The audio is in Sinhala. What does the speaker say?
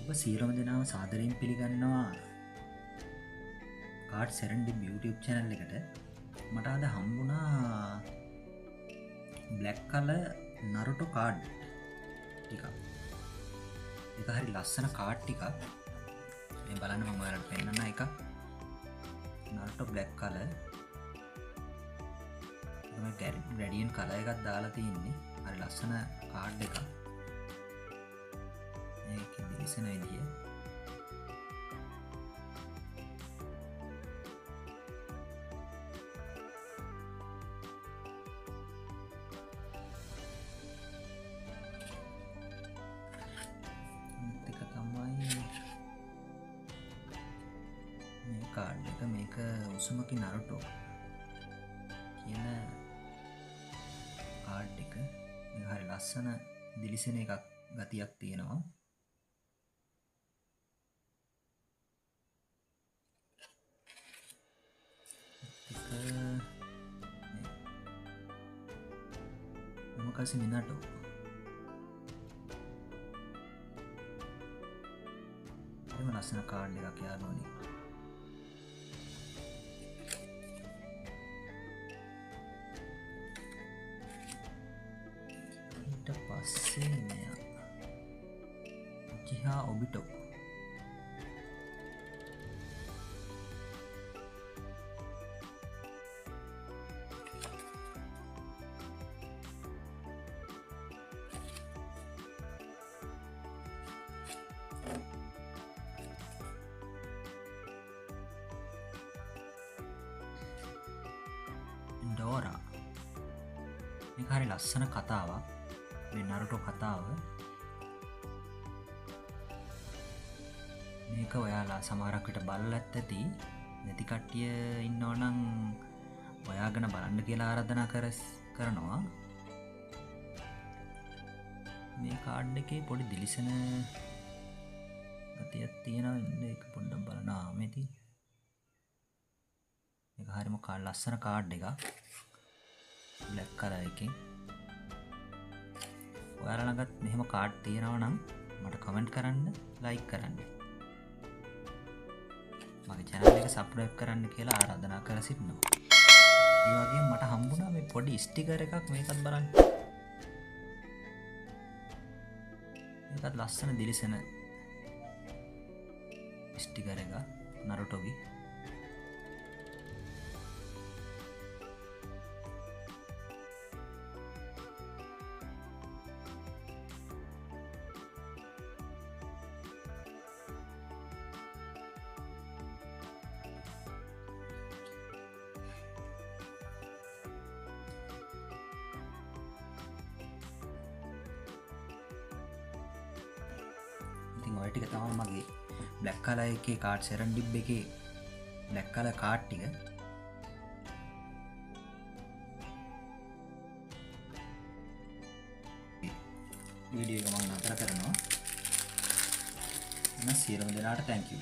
ඔබ සියලුම දෙනාම සාදරයෙන් පිළිගන්නවා කාඩ් සෙරන්ඩිබ් YouTube channel එකට. මට අද හම්බුණා බ්ලැක් කලර් නරුටෝ කාඩ් ටිකක්. ඒක හරි ලස්සන කාඩ් ටිකක්. මේ බලන්න මම ඔයාලට පෙන්නන්න එක. නරුටෝ බ්ලැක් කලර්. මේ ග්‍රැඩියන්ට් කලර් එකක් දාලා තින්නේ. හරි ලස්සන කාඩ් එකක්. මේක දිලිසෙන විදිය. කාඩ් එක මේක උසුමකි නරුටෝ කියන කාඩ් එක. මේක හරි ලස්සන දිලිසෙන එකක් ගතියක් තියෙනවා. මොකක්ද මිනාටෝ එහෙම ලස්සන කාඩ් එකක් යාළුවනේ. පස්සේ මෙයා උචිහා ඔබිටෝ ඩෝරා. මේක හරි ලස්සන කතාවක්. මේ නරුටෝ කතාව. මේක ඔයාලා සමහරක් විට බලලා ඇති. නැති කට්ටිය ඉන්නවා නම් ඔයාගෙන බලන්න කියලා ආරාධනා කරනවා. මේ කාඩ් එකේ පොඩි දිලිසෙන ගතියක් තියෙනවා. ඉන්න එක පොඩ්ඩක් බලන්න මෙති. මේක හරිම ලස්සන කාඩ් එකක්. බ්ලැක් කලර් එකකින්. ඔයාලා ළඟත් මෙහෙම කාඩ් තියෙනවා නම් මට කමෙන්ට් කරන්න, ලයික් කරන්න. මගේ channel එක subscribe කරන්න කියලා ආරාධනා කර සිටිනවා. ඒ වගේම මට හම්බුණා මේ පොඩි ස්ටිකර් එකක්. මේකත් බලන්න. මේකත් ලස්සන දිලිසෙන ස්ටිකර් එකක් නරුටෝගේ. ඔය ටික තමයි මගේ බ්ලැක් කලර් එකේ කාඩ් සෙරන්ඩිබ් එකේ බ්ලැක් කලර් කාඩ් ටික. වීඩියෝ එක මම නතර කරනවා. සියලුම දෙනාට thank you.